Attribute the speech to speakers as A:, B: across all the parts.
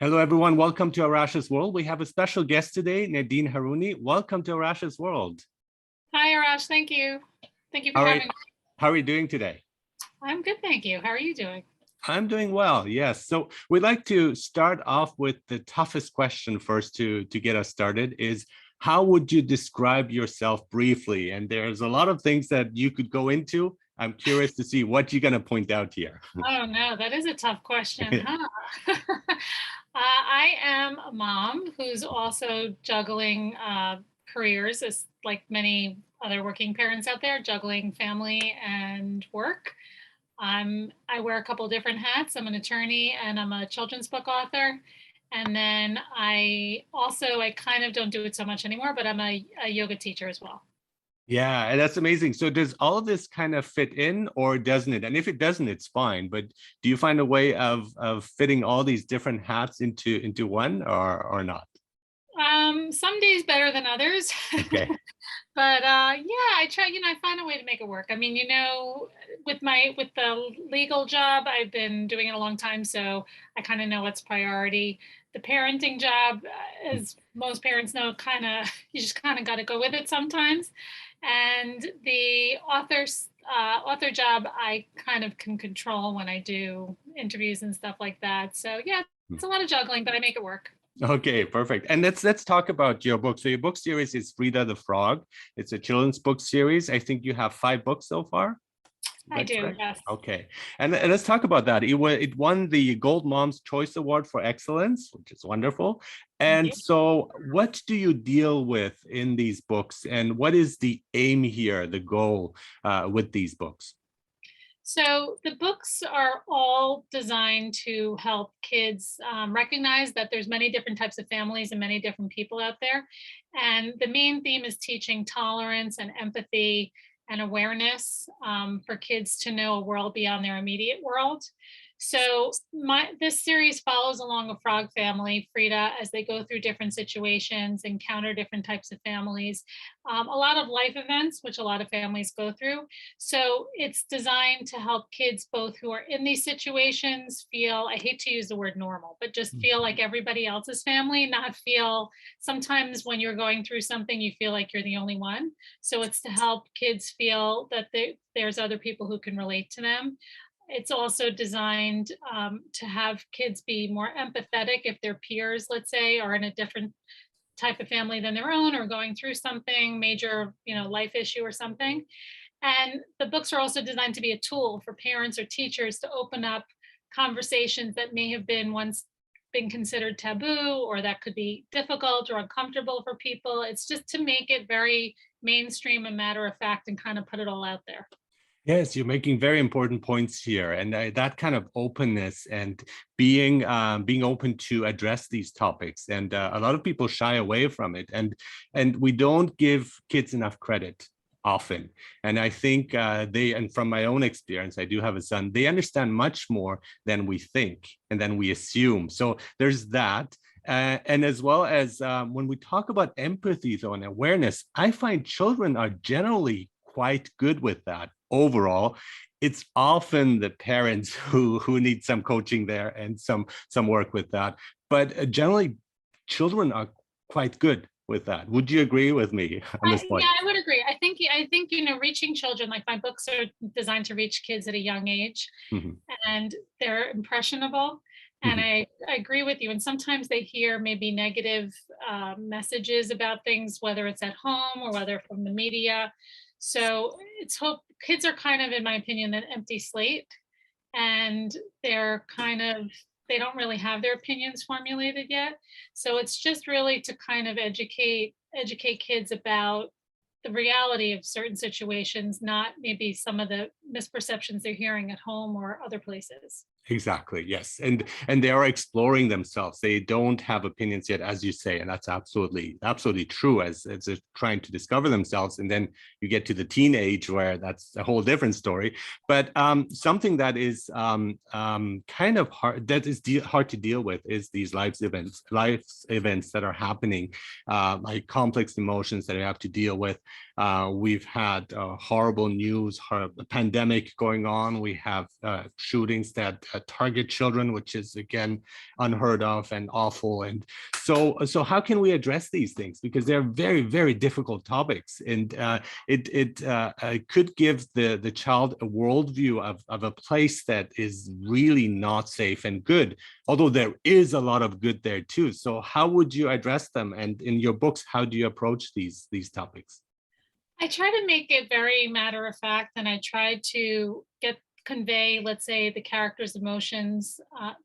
A: Hello, everyone. Welcome to Arash's World. We have a special guest today, Nadine Haruni. Welcome to Arash's World.
B: Hi, Arash. Thank you. Thank you for
A: How
B: having me.
A: How are you doing today?
B: I'm good, thank you. How are you doing?
A: I'm doing well, yes. So we'd like to start off with the toughest question first to get us started is, how would you describe yourself briefly? And there's a lot of things that you could go into. I'm curious to see what you're going to point out here.
B: Oh, no, that is a tough question, huh? I am a mom who's also juggling careers, as like many other working parents out there, juggling family and work. I wear a couple different hats. I'm an attorney and I'm a children's book author. And then I kind of don't do it so much anymore, but I'm a yoga teacher as well.
A: Yeah, and that's amazing. So does all of this kind of fit in or doesn't it? And if it doesn't, it's fine. But do you find a way of fitting all these different hats into one or not?
B: Some days better than others.
A: Okay.
B: But yeah, I try, I find a way to make it work. I mean, with the legal job, I've been doing it a long time, so I kind of know what's priority. The parenting job, as most parents know, kind of you just kind of got to go with it sometimes. And the author job, I kind of can control when I do interviews and stuff like that. So yeah, it's a lot of juggling, but I make it work.
A: Okay, perfect. And let's talk about your book. So your book series is Frida the Frog. It's a children's book series. I think you have 5 books so far.
B: I do,
A: Correct?
B: yes.
A: Okay, and let's talk about that. It won the Gold Mom's Choice Award for Excellence, which is wonderful.
B: Thank
A: And
B: you.
A: so, what do you deal with in these books, and what is the aim here, the goal with these books?
B: So the books are all designed to help kids recognize that there's many different types of families and many different people out there. And the main theme is teaching tolerance and empathy and awareness for kids to know a world beyond their immediate world. So this series follows along a frog family, Freda, as they go through different situations, encounter different types of families, a lot of life events, which a lot of families go through. So it's designed to help kids both who are in these situations feel, I hate to use the word normal, but just feel like everybody else's family, not feel, sometimes when you're going through something, you feel like you're the only one. So it's to help kids feel that there's other people who can relate to them. It's also designed to have kids be more empathetic if their peers, let's say, are in a different type of family than their own or going through something major, life issue or something. And the books are also designed to be a tool for parents or teachers to open up conversations that may have been once been considered taboo or that could be difficult or uncomfortable for people. It's just to make it very mainstream and matter of fact and kind of put it all out there.
A: Yes, you're making very important points here, and that kind of openness and being open to address these topics. And a lot of people shy away from it, and we don't give kids enough credit often. And I think and from my own experience, I do have a son. They understand much more than we think and than we assume. So there's that. And as well as when we talk about empathy, though, and awareness, I find children are generally quite good with that overall. It's often the parents who need some coaching there and some work with that. But generally, children are quite good with that. Would you agree with me on this point?
B: Yeah, I would agree. I think reaching children, like my books are designed to reach kids at a young age,
A: Mm-hmm.
B: and they're impressionable. And
A: Mm-hmm.
B: I agree with you. And sometimes they hear maybe negative messages about things, whether it's at home or whether from the media. So it's hope kids are kind of, in my opinion, an empty slate, and they don't really have their opinions formulated yet. So it's just really to kind of educate kids about the reality of certain situations, not maybe some of the misperceptions they're hearing at home or other places.
A: Exactly. Yes. And they are exploring themselves. They don't have opinions yet, as you say, and that's absolutely true as they're trying to discover themselves. And then you get to the teenage where that's a whole different story. But something that is kind of hard, hard to deal with is these life events that are happening, like complex emotions that you have to deal with. We've had horrible news, the pandemic going on. We have shootings that target children, which is again unheard of and awful. And so how can we address these things? Because they're very, very difficult topics, and it could give the child a worldview of a place that is really not safe and good, although there is a lot of good there too. So how would you address them? And in your books, how do you approach these topics?
B: I try to make it very matter of fact, and I try to convey, let's say, the characters' emotions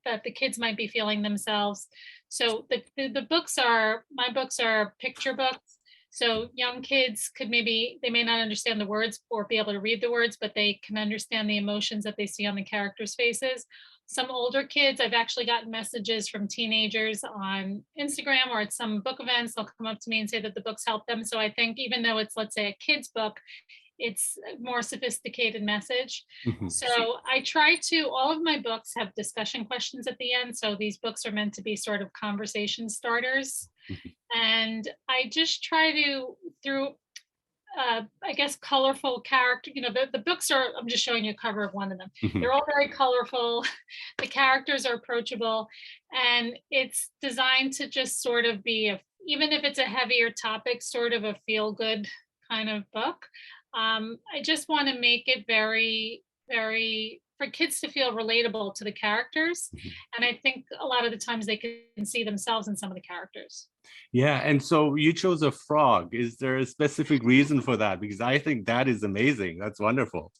B: that the kids might be feeling themselves. So the books are, my books are picture books. So young kids they may not understand the words or be able to read the words, but they can understand the emotions that they see on the characters' faces. Some older kids, I've actually gotten messages from teenagers on Instagram or at some book events. They'll come up to me and say that the books help them. So I think even though it's, let's say, a kid's book, it's a more sophisticated message.
A: Mhm.
B: So I try to, all of my books have discussion questions at the end. So these books are meant to be sort of conversation starters.
A: Mhm.
B: And I just try to, through I guess colorful character, the books are, I'm just showing you a cover of one of them.
A: Mhm.
B: They're all very colorful. The characters are approachable, and it's designed to just sort of be even if it's a heavier topic, sort of a feel good kind of book. I just want to make it very, very for kids to feel relatable to the characters.
A: Mhm.
B: And I think a lot of the times they can see themselves in some of the characters.
A: Yeah, and so you chose a frog. Is there a specific reason for that? Because I think that is amazing. That's wonderful.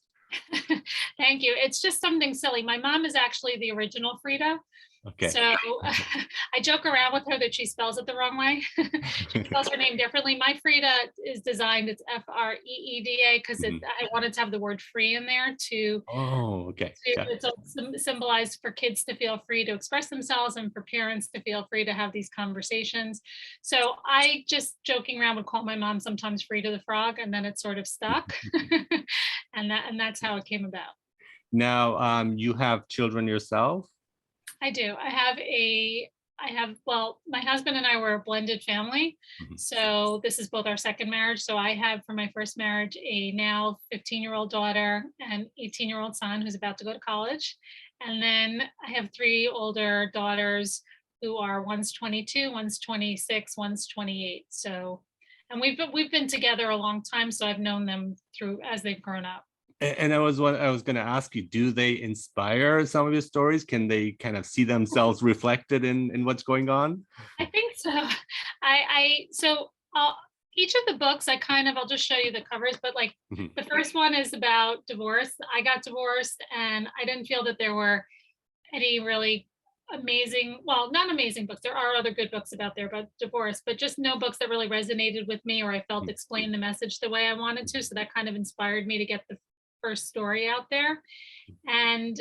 B: Thank you. It's just something silly. My mom is actually the original Frida.
A: Okay.
B: So I joke around with her that she spells it the wrong way. She spells her name differently. My Frida is designed, it's Freeda, because
A: Mhm.
B: I wanted to have the word free in there
A: Oh, okay. Got it.
B: it's symbolized for kids to feel free to express themselves and for parents to feel free to have these conversations. So I just joking around would call my mom sometimes Frida the Frog, and then it sort of stuck. And that's how it came about.
A: Now, you have children yourself?
B: I do. Well, my husband and I were a blended family.
A: Mhm.
B: So this is both our second marriage. So I have from my first marriage a now 15-year-old daughter and 18-year-old son who's about to go to college. And then I have three older daughters who are one's 22, one's 26, one's 28. So, and we've been together a long time. So I've known them through as they've grown up.
A: And I was going to ask you, do they inspire some of your stories? Can they kind of see themselves reflected in what's going on?
B: I think so. So each of the books, I'll just show you the covers, but like
A: Mhm.
B: the first one is about divorce. I got divorced and I didn't feel that there were any really amazing, well, not amazing books. There are other good books about there about divorce, but just no books that really resonated with me or I felt explained the message the way I wanted to. So that kind of inspired me to get the first story out there. And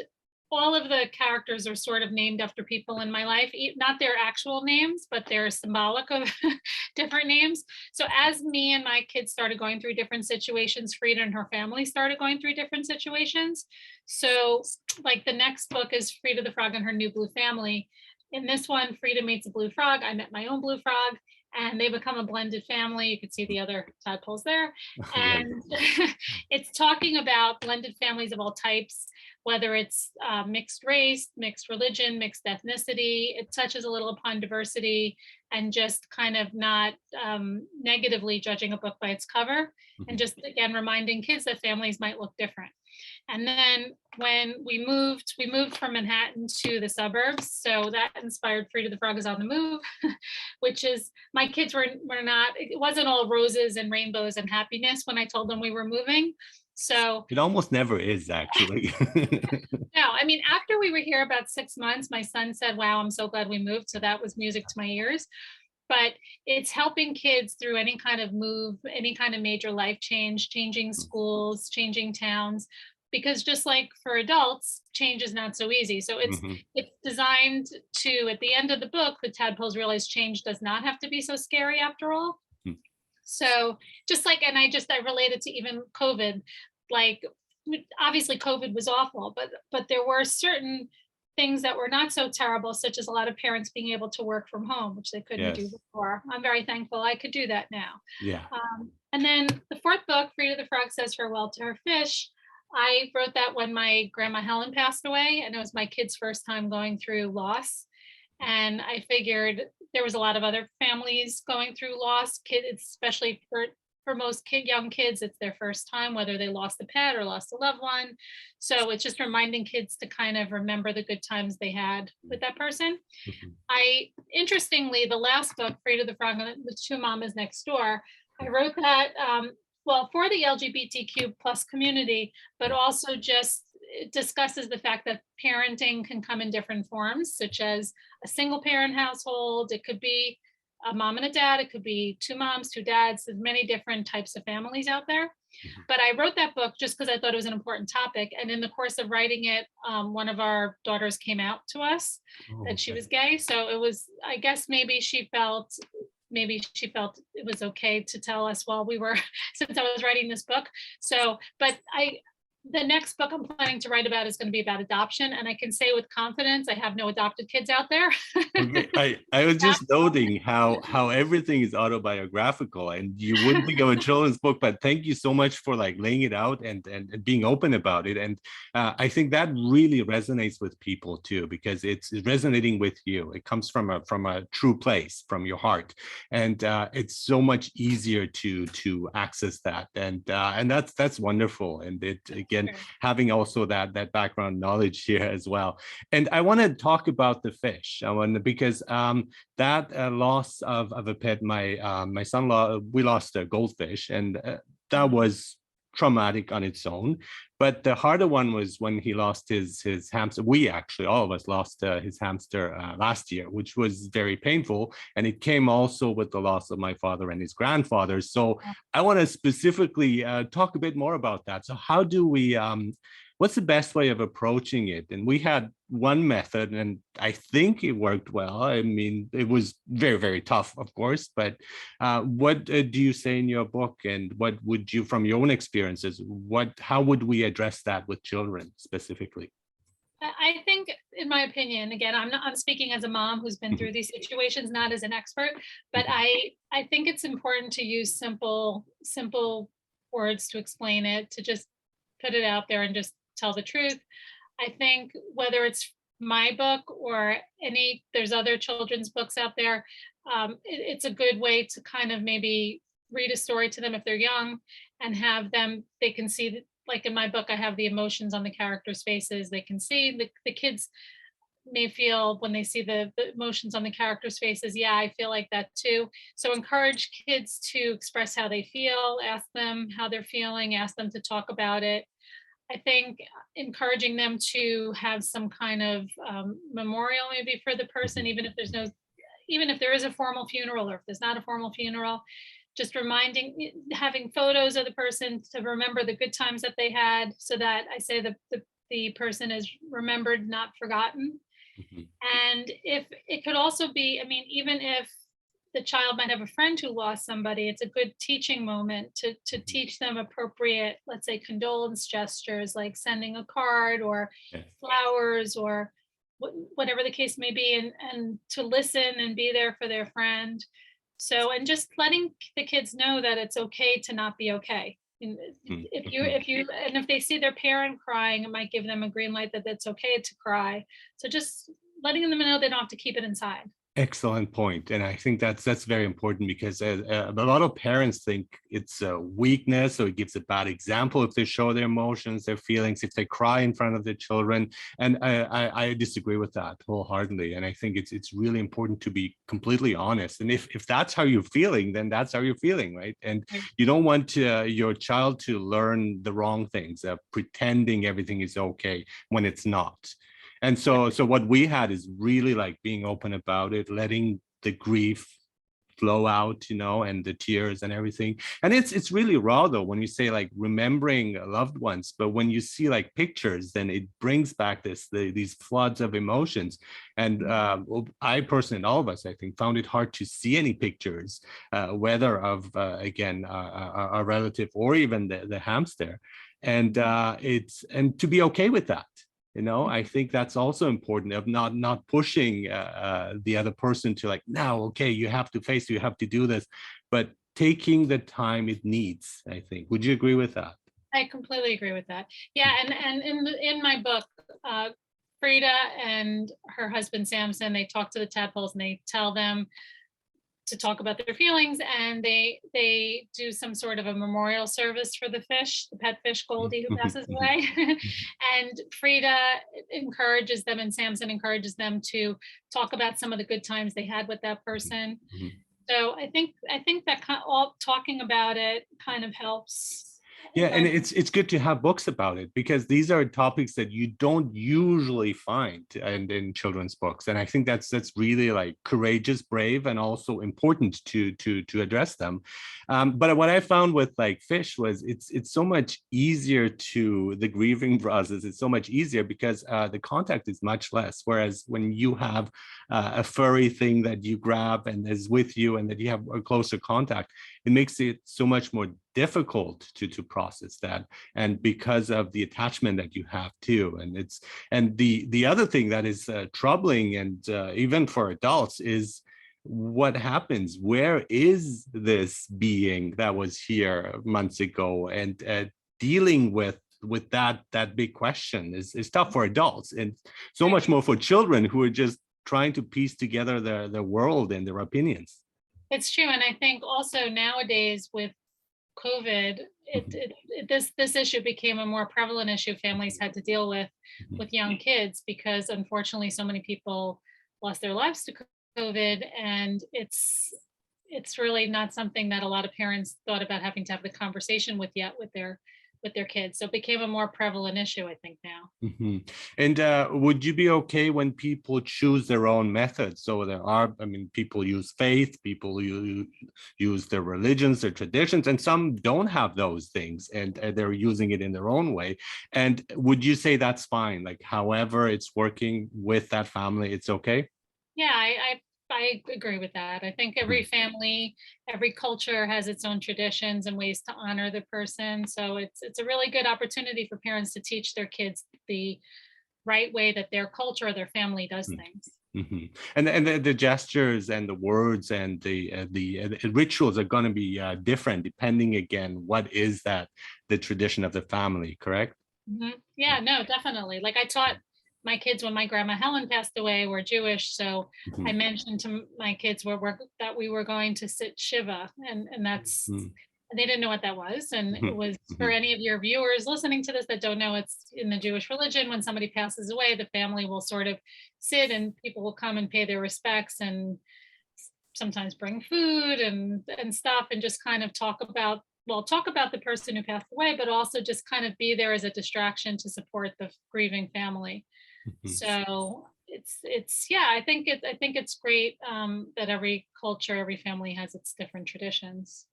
B: all of the characters are sort of named after people in my life, not their actual names, but they're symbolic of different names. So as me and my kids started going through different situations, Frida and her family started going through different situations. So like the next book is Frida the Frog and her new blue family. In this one, Frida meets a blue frog. I met my own blue frog and they become a blended family. You can see the other tadpoles there.
A: Right.
B: And it's talking about blended families of all types, whether it's mixed race, mixed religion, mixed ethnicity. It touches a little upon diversity and just kind of not negatively judging a book by its cover. And
A: Mhm.
B: just again, reminding kids that families might look different. And then when we moved from Manhattan to the suburbs. So that inspired Frida the Frog is on the Move, which is my kids were not, it wasn't all roses and rainbows and happiness when I told them we were moving. So
A: It almost never is, actually.
B: no, I mean, after we were here about 6 months, my son said, wow, I'm so glad we moved. So that was music to my ears. But it's helping kids through any kind of move, any kind of major life change, changing schools, changing towns, because just like for adults, change is not so easy. So
A: Mhm.
B: it's designed to, at the end of the book, the tadpoles realize change does not have to be so scary after all.
A: Mm.
B: So just like, and I related to even COVID, like obviously COVID was awful, but there were certain things that were not so terrible, such as a lot of parents being able to work from home, which they couldn't do
A: Yes.
B: before. I'm very thankful I could do that now.
A: Yeah.
B: And then the fourth book, Frida the Frog Says Farewell to Her Fish, I wrote that when my grandma Helen passed away, and it was my kids' first time going through loss. And I figured there was a lot of other families going through loss, kids, especially for most young kids, it's their first time, whether they lost a pet or lost a loved one. So it's just reminding kids to kind of remember the good times they had with that person. Interestingly, the last book, Freda the Frog and the Two Mamas Next Door, I wrote that, well, for the LGBTQ plus community, but also just it discusses the fact that parenting can come in different forms, such as a single parent household. It could be a mom and a dad. It could be two moms, two dads. There's many different types of families out there. But I wrote that book just because I thought it was an important topic. And in the course of writing it, one of our daughters came out to us that she was gay. So it was, I guess maybe she felt it was okay to tell us while we were, since I was writing this book. So, but the next book I'm planning to write about is going to be about adoption. And I can say with confidence, I have no adopted kids out there.
A: I was just noting how everything is autobiographical, and you wouldn't think of a children's book, but thank you so much for like laying it out and being open about it. And I think that really resonates with people too, because it's resonating with you. It comes from a true place, from your heart. And it's so much easier to access that. And that's wonderful. And it, again, having also that background knowledge here as well. And I want to talk about the fish. Because that loss of a pet, my son-in-law, we lost a goldfish, and that was traumatic on its own. But the harder one was when he lost his hamster. We actually, all of us lost his hamster last year, which was very painful. And it came also with the loss of my father and his grandfather. So I want to specifically talk a bit more about that. So how do we, what's the best way of approaching it? And we had one method, and I think it worked well. I mean, it was very, very tough, of course, but what do you say in your book, and what would you, from your own experiences, how would we address that with children specifically?
B: I think, in my opinion, again, I'm speaking as a mom who's been through these situations, not as an expert, but I think it's important to use simple words to explain it, to just put it out there and just tell the truth. I think whether it's my book or there's other children's books out there, it's a good way to kind of maybe read a story to them if they're young, and have them, they can see, like in my book, I have the emotions on the characters' faces. They can see the kids may feel when they see the emotions on the characters' faces. Yeah, I feel like that too. So encourage kids to express how they feel, ask them how they're feeling, ask them to talk about it. I think encouraging them to have some kind of memorial maybe for the person, even if there is a formal funeral, or if there's not a formal funeral, just having photos of the person to remember the good times that they had, so that I say the person is remembered, not forgotten. And if it could also be, I mean, even if the child might have a friend who lost somebody, it's a good teaching moment to teach them appropriate, let's say, condolence gestures, like sending a card or flowers or whatever the case may be, and to listen and be there for their friend. So, and just letting the kids know that it's okay to not be okay. If they see their parent crying, it might give them a green light that it's okay to cry. So just letting them know they don't have to keep it inside.
A: Excellent point. And I think that's very important, because a lot of parents think it's a weakness, or it gives a bad example if they show their emotions, their feelings, if they cry in front of their children. And I disagree with that wholeheartedly. And I think it's really important to be completely honest. And if that's how you're feeling, then that's how you're feeling, right? And you don't want your child to learn the wrong things, pretending everything is okay when it's not. And so what we had is really like being open about it, letting the grief flow out, and the tears and everything. And it's really raw though, when you say like remembering loved ones, but when you see like pictures, then it brings back these floods of emotions. And I personally, and all of us, I think, found it hard to see any pictures, whether of, again, a relative or even the hamster. And and to be okay with that. I think that's also important, of not pushing the other person to like, now, okay, you have to face it, you have to do this, but taking the time it needs, I think. Would you agree with that?
B: I completely agree with that. Yeah, and in my book, Frida and her husband Samson, they talk to the tadpoles and they tell them to talk about their feelings, and they do some sort of a memorial service for the fish, the pet fish Goldie who passes away. And Frida encourages them, and Samson encourages them to talk about some of the good times they had with that person. So I think that all talking about it kind of helps.
A: Yeah, and it's good to have books about it, because these are topics that you don't usually find in children's books, and I think that's really like courageous, brave, and also important to address them. But what I found with like fish was it's so much easier to the grieving process. It's so much easier because the contact is much less. Whereas when you have a furry thing that you grab and is with you and that you have a closer contact, it makes it so much more difficult to process that, and because of the attachment that you have too. And the other thing that is troubling, and even for adults, is what happens. Where is this being that was here months ago? And dealing with that big question is tough for adults, and so much more for children who are just trying to piece together their world and their opinions.
B: It's true, and I think also nowadays with COVID, this issue became a more prevalent issue families had to deal with young kids, because unfortunately so many people lost their lives to COVID, and it's really not something that a lot of parents thought about having to have the conversation with yet with their kids. So it became a more prevalent issue, I think, now.
A: And would you be okay when people choose their own methods? So there are, I mean, people use faith, people use their religions, their traditions, and some don't have those things, and they're using it in their own way. And would you say that's fine? Like, however it's working with that family, it's okay?
B: Yeah, I agree with that. I think every family, every culture has its own traditions and ways to honor the person. So it's a really good opportunity for parents to teach their kids the right way that their culture or their family does things.
A: And the gestures and the words and the rituals are going to be different depending, again, what is that the tradition of the family, correct?
B: Yeah, no, definitely. Like I taught my kids when my grandma Helen passed away, we're Jewish. So I mentioned to my kids that we were going to sit Shiva, and that's, they didn't know what that was. And it was, for any of your viewers listening to this that don't know, it's in the Jewish religion. When somebody passes away, the family will sort of sit and people will come and pay their respects, and sometimes bring food and stuff, and just kind of talk about the person who passed away, but also just kind of be there as a distraction to support the grieving family. So it's yeah, I think it's great that every culture, every family has its different traditions.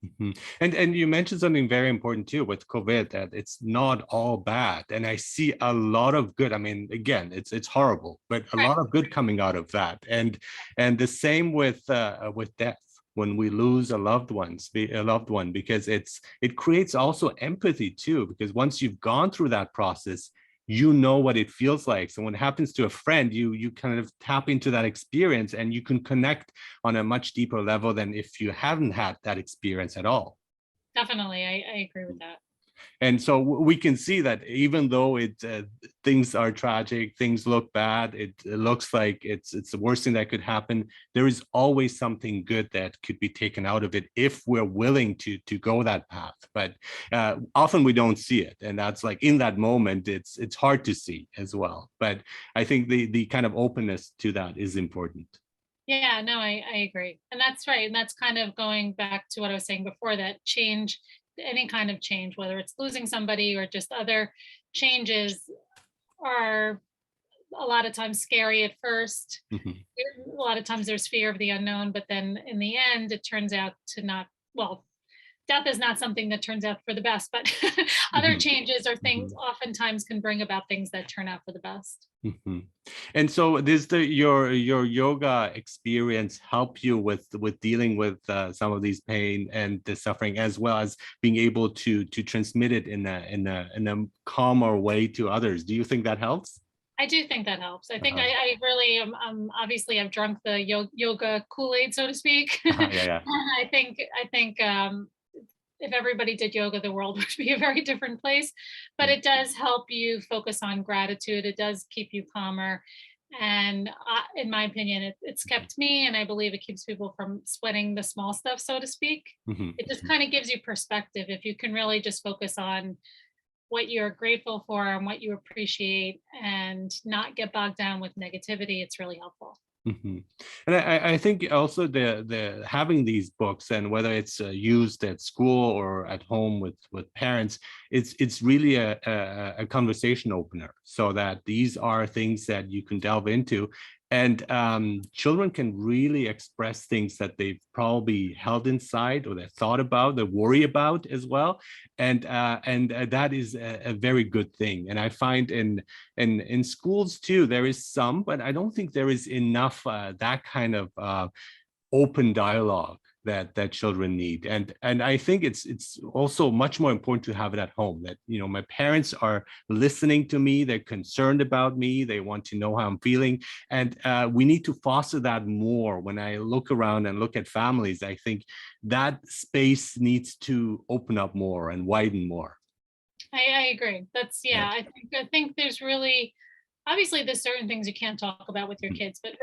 A: And you mentioned something very important too with COVID, that it's not all bad, and I see a lot of good. I mean, again, it's horrible, but a lot of good coming out of that, and the same with death. When we lose a loved one, because it creates also empathy too, because once you've gone through that process, you know what it feels like. So when it happens to a friend, you kind of tap into that experience, and you can connect on a much deeper level than if you haven't had that experience at all.
B: Definitely, I agree with that.
A: And so we can see that even though things are tragic, things look bad, it looks like it's the worst thing that could happen, there is always something good that could be taken out of it if we're willing to go that path. But often we don't see it, and that's like, in that moment it's hard to see as well. But I think the kind of openness to that is important.
B: Yeah, no, I agree. And that's right. And that's kind of going back to what I was saying before, that change, any kind of change, whether it's losing somebody or just other changes, are a lot of times scary at first. A lot of times there's fear of the unknown, but then in the end, it turns out to not, well, death is not something that turns out for the best, but other changes or things oftentimes can bring about things that turn out for the best.
A: And so does your yoga experience help you with dealing with some of these pain and the suffering, as well as being able to transmit it in a calmer way to others? Do you think that helps?
B: I do think that helps. I think I really am, obviously I've drunk the yoga Kool-Aid, so to speak.
A: Yeah, yeah.
B: I think if everybody did yoga, the world would be a very different place. But
A: Mm,
B: it does help you focus on gratitude. It does keep you calmer. And in my opinion, it's
A: mhm,
B: kept me, and I believe it keeps people from sweating the small stuff, so to speak.
A: mhm,
B: It just
A: mhm.
B: kind of gives you perspective. If you can really just focus on what you're grateful for and what you appreciate and not get bogged down with negativity, it's really helpful.
A: Mhm. And I think also the having these books, and whether it's used at school or at home with parents, it's really a conversation opener, so that these are things that you can delve into, and children can really express things that they've probably held inside, or they thought about, they worry about as well, and that is a very good thing. And I find in schools too, there is some, but I don't think there is enough that kind of open dialogue that children need. And I think it's also much more important to have it at home, that my parents are listening to me, they're concerned about me, they want to know how I'm feeling, and we need to foster that more. When I look around and look at families, I think that space needs to open up more and widen more.
B: I agree.
A: Yeah.
B: I think there's really, obviously there's certain things you can't talk about with your
A: Mhm.
B: kids, but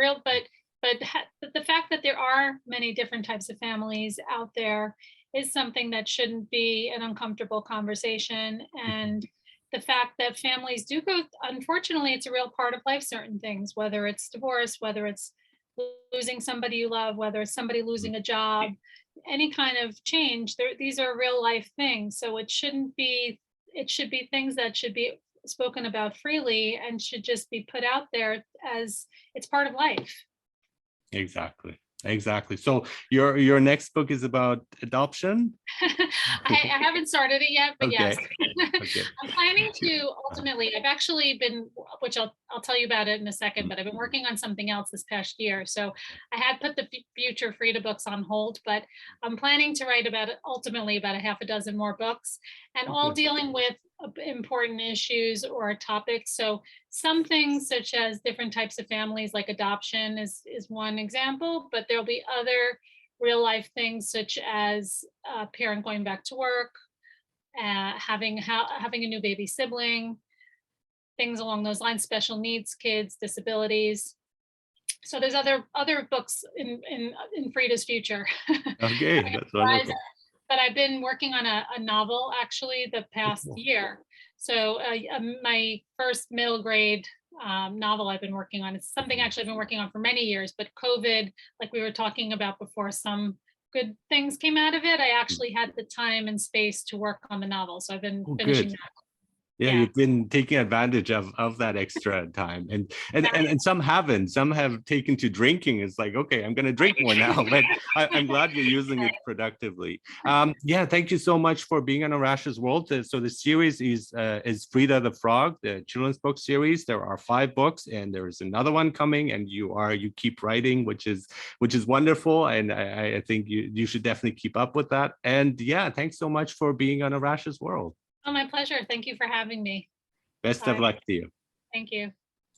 B: the fact that there are many different types of families out there is something that shouldn't be an uncomfortable conversation.
A: Mhm.
B: And the fact that families do go, unfortunately, it's a real part of life, certain things, whether it's divorce, whether it's losing somebody you love, whether it's somebody losing a job, any kind of change, these are real life things. So it should be things that should be spoken about freely and should just be put out there as it's part of life.
A: Exactly. Exactly. So your next book is about adoption?
B: I haven't started it yet, but yes.
A: Okay. Okay.
B: I'm planning to ultimately, I've actually been, which I'll tell you about it in a second,
A: Mhm.
B: but I've been working on something else this past year. So I had put the future Frida books on hold, but I'm planning to write about ultimately about a half a dozen more books, and all
A: Good.
B: dealing with important issues or topics. So some things such as different types of families, like adoption is one example, but there'll be other real life things such as a parent going back to work, having a new baby sibling, things along those lines, special needs kids, disabilities. So there's other books in Frida's future.
A: Okay, that's
B: Horizon.
A: wonderful.
B: But I've been working on a novel actually the
A: Oh,
B: past
A: cool.
B: year. So my first middle grade novel I've been working on. It's something
A: Mhm.
B: actually I've been working on for many years, but COVID, like we were talking about before, some good things came out of it. I actually had the time and space to work on the novel. So I've been
A: Oh,
B: finishing
A: good.
B: that.
A: Yeah,
B: Yeah.
A: you've been taking advantage of that extra time, and some haven't. Some have taken to drinking. It's like, okay, I'm going to drink more now, but I'm glad you're using it productively. Yeah, thank you so much for being on Arash's World. So the series is Frida the Frog, the children's book series. There are 5 books, and there is another one coming, and you keep writing, which is wonderful, and I think you should definitely keep up with that. And yeah, thanks so much for being on Arash's World.
B: Oh, my pleasure. Thank you for having me.
A: Best
B: Bye.
A: of luck to you.
B: Thank you.